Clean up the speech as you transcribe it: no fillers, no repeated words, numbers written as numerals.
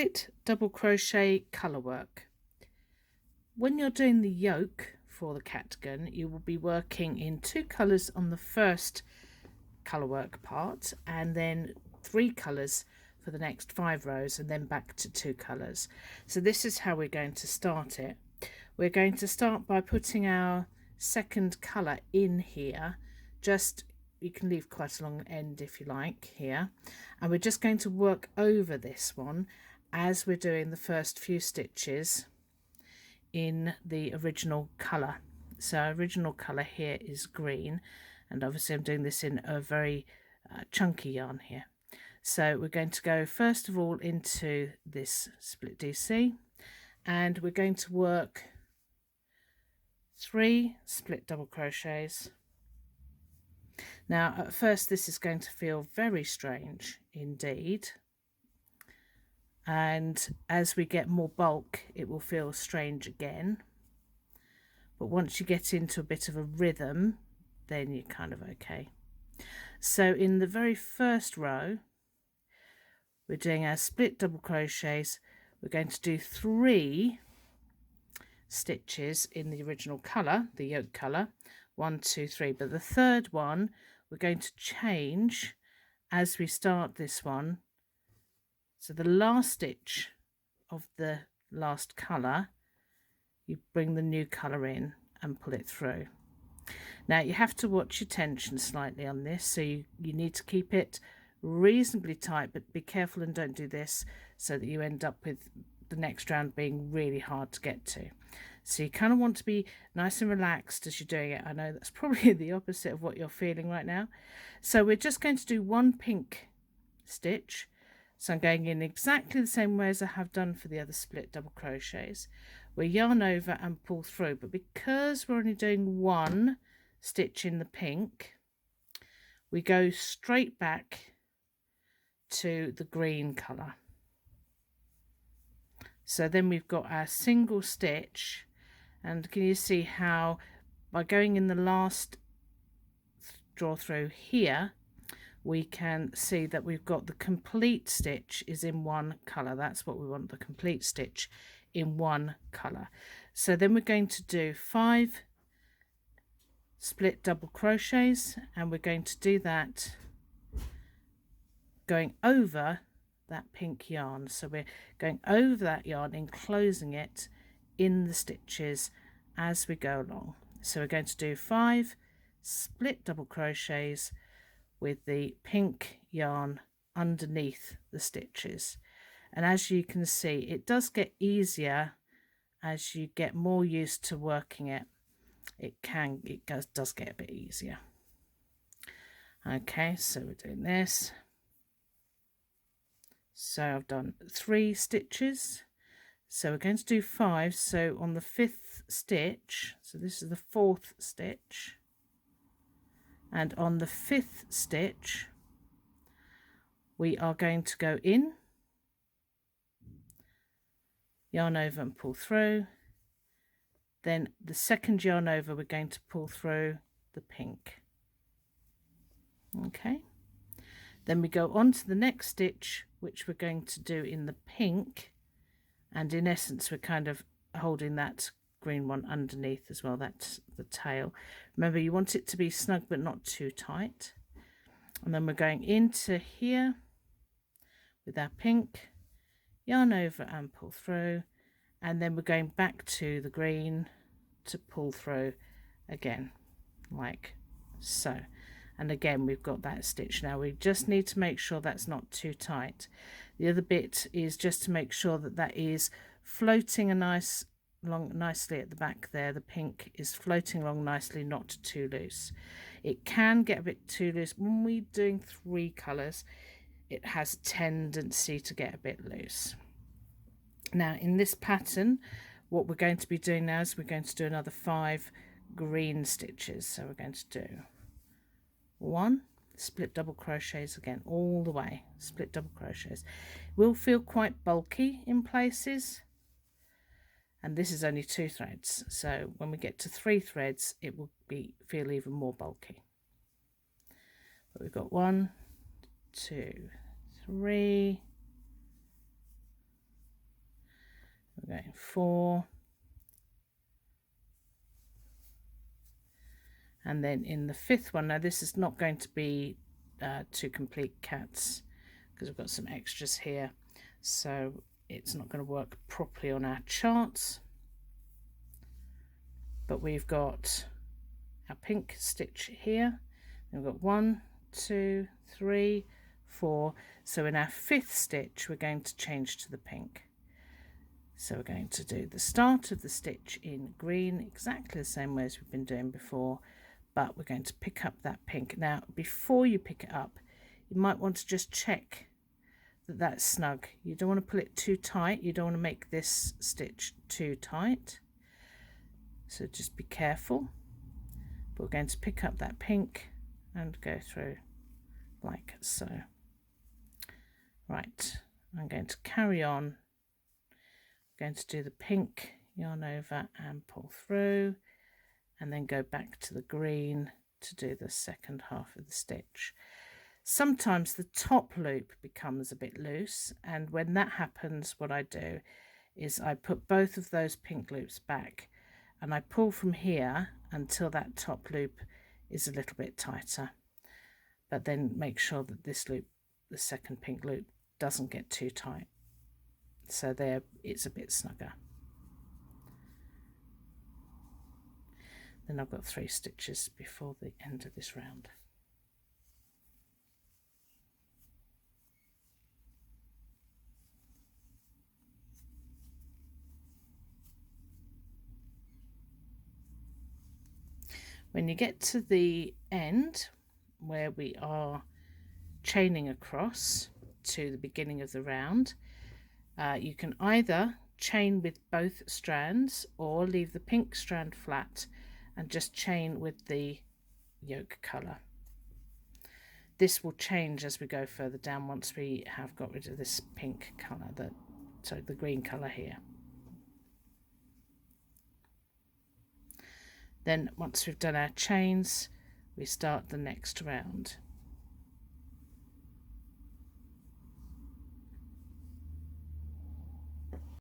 split double crochet colour work. When you're doing the yoke for the Catdigan, you will be working in 2 colours on the first colour work part, and then 3 colours for the next 5 rows, and then back to 2 colours. So this is how we're going to start it. We're going to start by putting our second colour in here. Just, you can leave quite a long end if you like here, and we're just going to work over this one as we're doing the first few stitches in the original colour. So our original colour here is green, and obviously I'm doing this in a very chunky yarn here. So we're going to go first of all into this split DC, and we're going to work 3 split double crochets. Now at first this is going to feel very strange indeed, and as we get more bulk it will feel strange again, but once you get into a bit of a rhythm then you're kind of okay. So in the very first row we're doing our split double crochets. We're going to do 3 stitches in the original colour, the yoke colour, 1 2 3, but the third one we're going to change as we start this one. So the last stitch of the last colour, you bring the new colour in and pull it through. Now you have to watch your tension slightly on this, so you need to keep it reasonably tight, but be careful and don't do this so that you end up with the next round being really hard to get to. So you kind of want to be nice and relaxed as you're doing it. I know that's probably the opposite of what you're feeling right now. So we're just going to do 1 pink stitch. So I'm going in exactly the same way as I have done for the other split double crochets. We yarn over and pull through, but because we're only doing 1 stitch in the pink, we go straight back to the green colour. So then we've got our single stitch, and can you see how by going in the last draw through here we can see that we've got the complete stitch is in 1 colour. That's what we want, the complete stitch in 1 colour. So then we're going to do 5 split double crochets, and we're going to do that going over that pink yarn. So we're going over that yarn, enclosing it in the stitches as we go along. So we're going to do 5 split double crochets with the pink yarn underneath the stitches, and as you can see it does get easier as you get more used to working it. It does get a bit easier. Okay, so we're doing this. So I've done 3 stitches, so we're going to do 5. So on the 5th stitch, so this is the 4th stitch, and on the 5th stitch we are going to go in, yarn over and pull through, then the second yarn over we're going to pull through the pink. Okay, then we go on to the next stitch, which we're going to do in the pink, and in essence we're kind of holding that green one underneath as well. That's the tail. Remember, you want it to be snug but not too tight. And then we're going into here with our pink, yarn over and pull through, and then we're going back to the green to pull through again, like so. And again we've got that stitch. Now we just need to make sure that's not too tight. The other bit is just to make sure that that is floating nicely at the back there. The pink is floating along nicely, not too loose. It can get a bit too loose when we're doing 3 colours. It has a tendency to get a bit loose. Now in this pattern what we're going to be doing now is we're going to do another 5 green stitches. So we're going to do 1 split double crochets again all the way, split double crochets. Will feel quite bulky in places, and this is only 2 threads, so when we get to 3 threads it will feel even more bulky. But we've got 1 2 3 going 4, and then in the 5th one, now this is not going to be 2 complete cats because we've got some extras here, so it's not going to work properly on our charts, but we've got our pink stitch here, and we've got 1, 2, 3, 4, so in our 5th stitch we're going to change to the pink. So we're going to do the start of the stitch in green exactly the same way as we've been doing before, but we're going to pick up that pink. Now before you pick it up, you might want to just check that that's snug. You don't want to pull it too tight, you don't want to make this stitch too tight, so just be careful. But we're going to pick up that pink and go through like so. Right, I'm going to carry on. I'm going to do the pink, yarn over and pull through, and then go back to the green to do the second half of the stitch. Sometimes the top loop becomes a bit loose, and when that happens, what I do is I put both of those pink loops back and I pull from here until that top loop is a little bit tighter, but then make sure that this loop, the second pink loop, doesn't get too tight, so there it's a bit snugger. Then I've got 3 stitches before the end of this round. When you get to the end where we are chaining across to the beginning of the round, you can either chain with both strands or leave the pink strand flat and just chain with the yoke colour. This will change as we go further down once we have got rid of this pink colour, the green colour here. Then once we've done our chains, we start the next round.